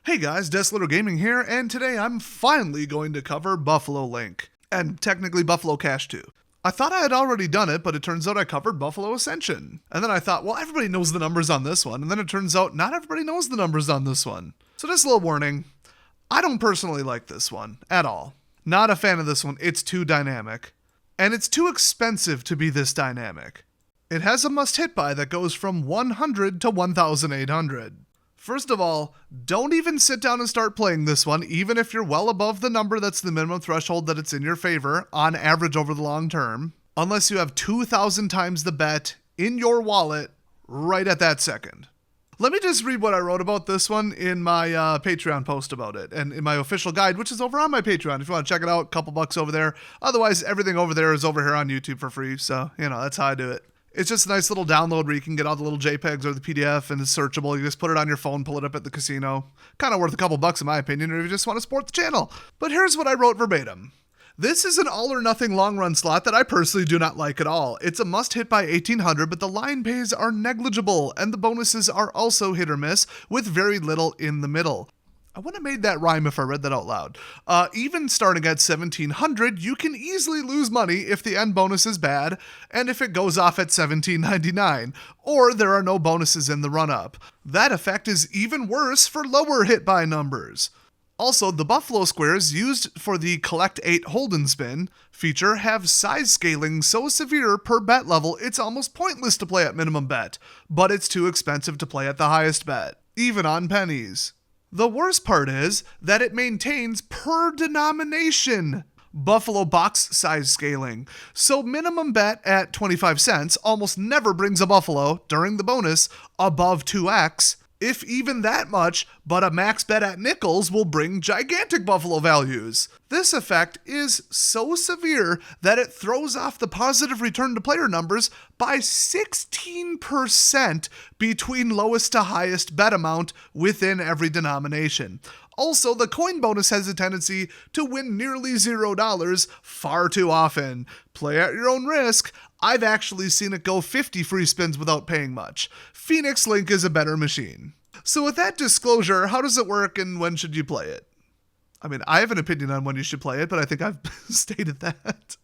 Hey guys, Desolate Gaming here, and today I'm finally going to cover Buffalo Link, and technically Buffalo Cash too. I thought I had already done it, but it turns out I covered Buffalo Ascension. And then I thought, well, everybody knows the numbers on this one, and then it turns out not everybody knows the numbers on this one. So just a little warning, I don't personally like this one, at all. Not a fan of this one, it's too dynamic. And it's too expensive to be this dynamic. It has a must-hit buy that goes from 100 to 1,800. First of all, don't even sit down and start playing this one, even if you're well above the number that's the minimum threshold that it's in your favor, on average over the long term, unless you have 2,000 times the bet in your wallet right at that second. Let me just read what I wrote about this one in my Patreon post about it, and in my official guide, which is over on my Patreon. If you want to check it out, a couple bucks over there. Otherwise, everything over there is over here on YouTube for free, so, that's how I do it. It's just a nice little download where you can get all the little JPEGs or the PDF, and it's searchable. You just put it on your phone, pull it up at the casino. Kind of worth a couple bucks in my opinion, or if you just want to support the channel. But here's what I wrote verbatim. This is an all or nothing long run slot that I personally do not like at all. It's a must hit by 1800, but the line pays are negligible, and the bonuses are also hit or miss, with very little in the middle. I wouldn't have made that rhyme if I read that out loud. Even starting at 1700, you can easily lose money if the end bonus is bad, and if it goes off at 1799, or there are no bonuses in the run-up. That effect is even worse for lower hit-buy numbers. Also, the Buffalo squares used for the Collect 8 Hold and Spin feature have size scaling so severe per bet level it's almost pointless to play at minimum bet, but it's too expensive to play at the highest bet, even on pennies. The worst part is that it maintains per denomination Buffalo box size scaling, so minimum bet at 25 cents almost never brings a Buffalo, during the bonus, above 2x, if even that much, but a max bet at nickels will bring gigantic Buffalo values. This effect is so severe that it throws off the positive return to player numbers by 16% between lowest to highest bet amount within every denomination. Also, the coin bonus has a tendency to win nearly $0 far too often. Play at your own risk. I've actually seen it go 50 free spins without paying much. Phoenix Link is a better machine. So with that disclosure, how does it work and when should you play it? I mean, I have an opinion on when you should play it, but I think I've stated that.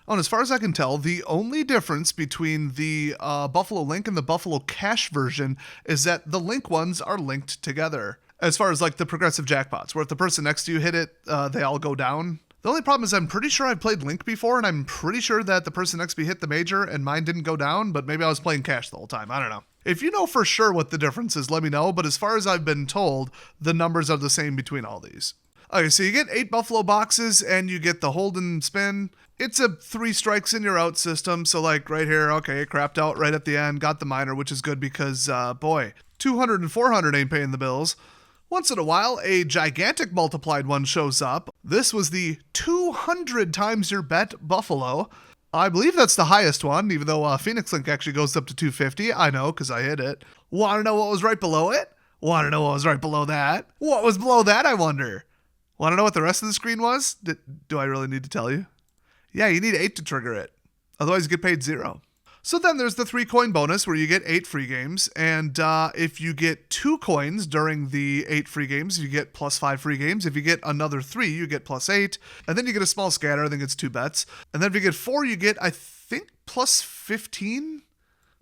And as far as I can tell, the only difference between the Buffalo Link and the Buffalo Cash version is that the Link ones are linked together. As far as like the progressive jackpots, where if the person next to you hit it, they all go down. The only problem is I'm pretty sure I've played Link before, and I'm pretty sure that the person next to me hit the major and mine didn't go down, but maybe I was playing Cash the whole time. I don't know. If you know for sure what the difference is, let me know, but as far as I've been told, the numbers are the same between all these. Okay, so you get 8 Buffalo boxes, and you get the hold and spin. It's a 3 strikes and you're out system, so like right here, okay, it crapped out right at the end, got the minor, which is good because, boy, 200 and 400 ain't paying the bills. Once in a while, a gigantic multiplied one shows up. This was the 200 times your bet Buffalo. I believe that's the highest one, even though Phoenix Link actually goes up to 250. I know, because I hit it. Want to know what was right below it? Want to know what was right below that? What was below that, I wonder? Want to know what the rest of the screen was? Do I really need to tell you? Yeah, you need 8 to trigger it. Otherwise, you get paid 0. So then there's the 3 coin bonus where you get 8 free games, and if you get 2 coins during the 8 free games, you get plus 5 free games. If you get another 3, you get plus 8, and then you get a small scatter. I think it's 2 bets. And then if you get 4, you get, I think, plus 15?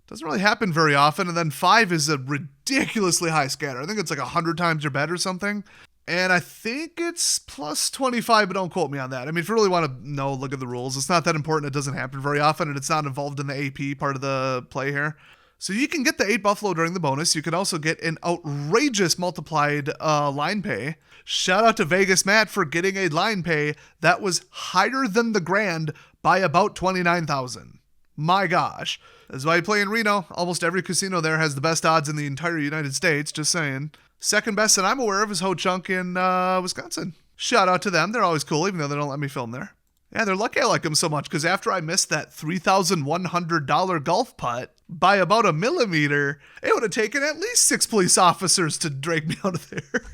Doesn't really happen very often. And then 5 is a ridiculously high scatter. I think it's like 100 times your bet or something. And I think it's plus 25, but don't quote me on that. I mean, if you really want to know, look at the rules. It's not that important. It doesn't happen very often, and it's not involved in the AP part of the play here. So you can get the 8 Buffalo during the bonus. You can also get an outrageous multiplied line pay. Shout out to Vegas Matt for getting a line pay that was higher than the grand by about 29,000. My gosh. That's why you play in Reno. Almost every casino there has the best odds in the entire United States, just saying. Second best that I'm aware of is Ho Chunk in Wisconsin. Shout out to them. They're always cool, even though they don't let me film there. Yeah, they're lucky I like them so much, because after I missed that $3,100 golf putt by about a millimeter, it would have taken at least 6 police officers to drag me out of there.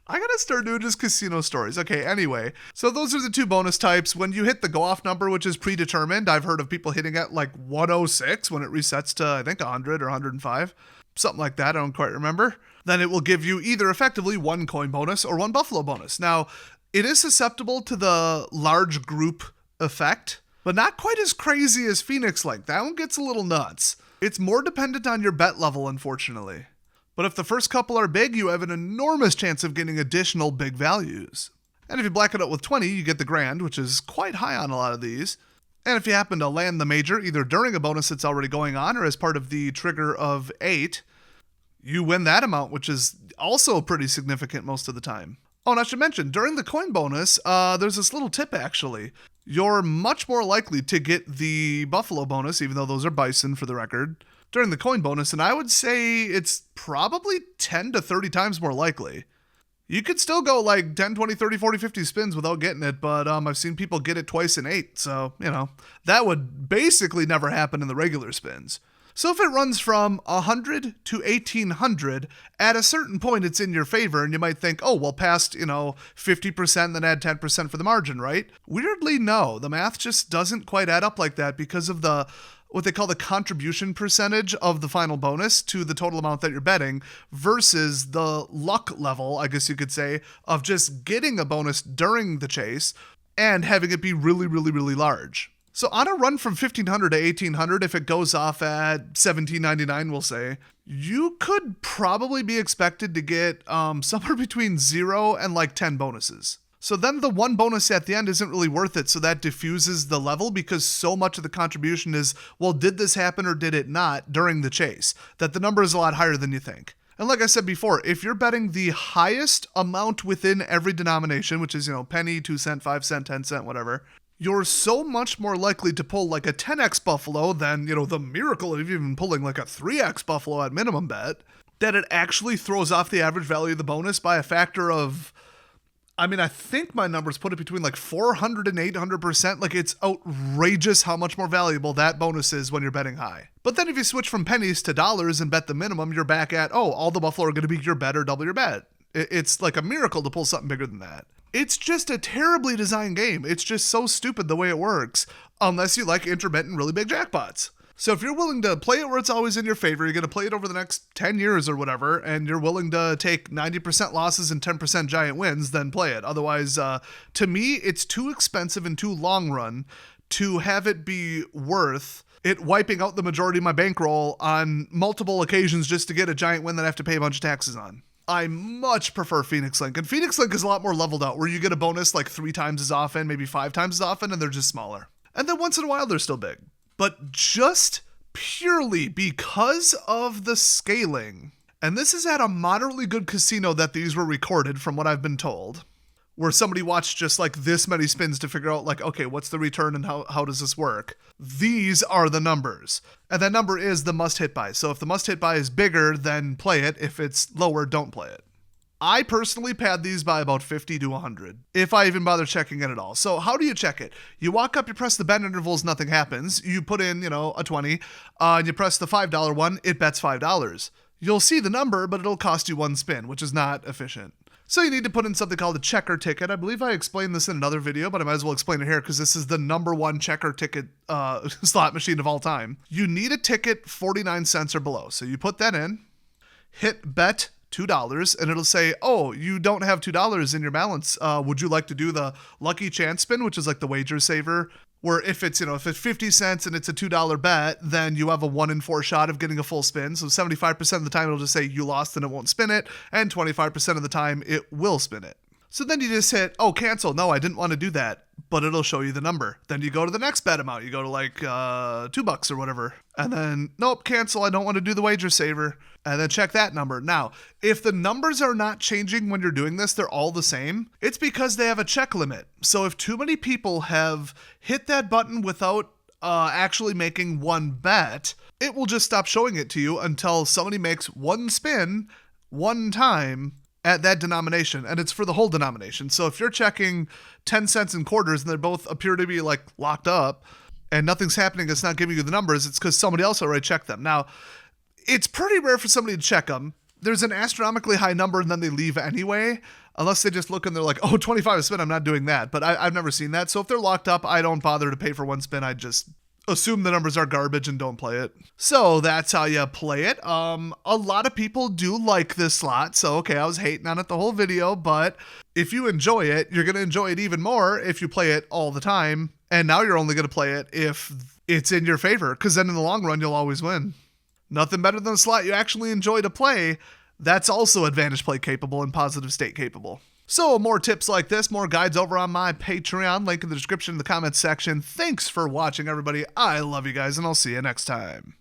I gotta start doing just casino stories. Okay, anyway. So those are the 2 bonus types. When you hit the go-off number, which is predetermined, I've heard of people hitting at like 106 when it resets to, I think, 100 or 105. Something like that, I don't quite remember. then it will give you either effectively one coin bonus or one buffalo bonus. Now, it is susceptible to the large group effect, but not quite as crazy as Phoenix Link. That one gets a little nuts. It's more dependent on your bet level, unfortunately. But if the first couple are big, you have an enormous chance of getting additional big values. And if you black it out with 20, you get the grand, which is quite high on a lot of these. And if you happen to land the major, either during a bonus that's already going on or as part of the trigger of 8, you win that amount, which is also pretty significant most of the time. Oh, and I should mention, during the coin bonus, there's this little tip actually. You're much more likely to get the buffalo bonus, even though those are bison for the record, during the coin bonus, and I would say it's probably 10 to 30 times more likely. You could still go like 10, 20, 30, 40, 50 spins without getting it, but I've seen people get it twice in 8, so, that would basically never happen in the regular spins. So if it runs from 100 to 1800, at a certain point it's in your favor, and you might think, oh, well, past, 50%, then add 10% for the margin, right? Weirdly, no. The math just doesn't quite add up like that because of what they call the contribution percentage of the final bonus to the total amount that you're betting versus the luck level, I guess you could say, of just getting a bonus during the chase and having it be really, really, really large. So on a run from 1500 to 1800, if it goes off at 1799, we'll say, you could probably be expected to get somewhere between 0 and like 10 bonuses. So then the one bonus at the end isn't really worth it, so that diffuses the level because so much of the contribution is, well, did this happen or did it not during the chase? That the number is a lot higher than you think. And like I said before, if you're betting the highest amount within every denomination, which is, penny, 2 cent, 5 cent, 10 cent, whatever, you're so much more likely to pull like a 10x buffalo than, the miracle of even pulling like a 3x buffalo at minimum bet, that it actually throws off the average value of the bonus by a factor of, I think my numbers put it between like 400 and 800%. Like, it's outrageous how much more valuable that bonus is when you're betting high. But then if you switch from pennies to dollars and bet the minimum, you're back at, all the buffalo are going to be your bet or double your bet. It's like a miracle to pull something bigger than that. It's just a terribly designed game. It's just so stupid the way it works, unless you like intermittent really big jackpots. So if you're willing to play it where it's always in your favor, you're going to play it over the next 10 years or whatever, and you're willing to take 90% losses and 10% giant wins, then play it. Otherwise, to me, it's too expensive and too long run to have it be worth it wiping out the majority of my bankroll on multiple occasions just to get a giant win that I have to pay a bunch of taxes on. I much prefer Phoenix Link, and Phoenix Link is a lot more leveled out, where you get a bonus like 3 times as often, maybe 5 times as often, and they're just smaller. And then once in a while, they're still big. But just purely because of the scaling, and this is at a moderately good casino that these were recorded from what I've been told, where somebody watched just like this many spins to figure out like, okay, what's the return and how does this work? These are the numbers. And that number is the must hit by. So if the must hit by is bigger, then play it. If it's lower, don't play it. I personally pad these by about 50 to 100, if I even bother checking it at all. So how do you check it? You walk up, you press the bet intervals, nothing happens. You put in, a 20, and you press the $5 one, it bets $5. You'll see the number, but it'll cost you 1 spin, which is not efficient. So you need to put in something called a checker ticket. I believe I explained this in another video, but I might as well explain it here because this is the number one checker ticket slot machine of all time. You need a ticket 49 cents or below. So you put that in, hit bet $2, and it'll say, oh, you don't have $2 in your balance. Would you like to do the lucky chance spin, which is like the wager saver, where if it's 50 cents and it's a $2 bet, then you have a 1 in 4 shot of getting a full spin. So 75% of the time it'll just say you lost and it won't spin it, and 25% of the time it will spin it. So then you just hit, oh, cancel. No, I didn't want to do that, but it'll show you the number. Then you go to the next bet amount. You go to like $2 or whatever. And then, nope, cancel. I don't want to do the wager saver. And then check that number. Now, if the numbers are not changing when you're doing this, they're all the same, it's because they have a check limit. So if too many people have hit that button without actually making one bet, it will just stop showing it to you until somebody makes one spin one time at that denomination, and it's for the whole denomination. So if you're checking 10 cents and quarters and they both appear to be like locked up and nothing's happening, it's not giving you the numbers, it's because somebody else already checked them. Now, it's pretty rare for somebody to check them. There's an astronomically high number and then they leave anyway, unless they just look and they're like, oh, 25 a spin, I'm not doing that. But I've never seen that. So if they're locked up, I don't bother to pay for one spin. I just assume the numbers are garbage and don't play it. So that's how you play it. A lot of people do like this slot, so okay, I was hating on it the whole video, but if you enjoy it, you're going to enjoy it even more if you play it all the time, and now you're only going to play it if it's in your favor, because then in the long run, you'll always win. Nothing better than a slot you actually enjoy to play that's also advantage play capable and positive state capable. So more tips like this, more guides over on my Patreon, link in the description in the comments section. Thanks for watching, everybody. I love you guys, and I'll see you next time.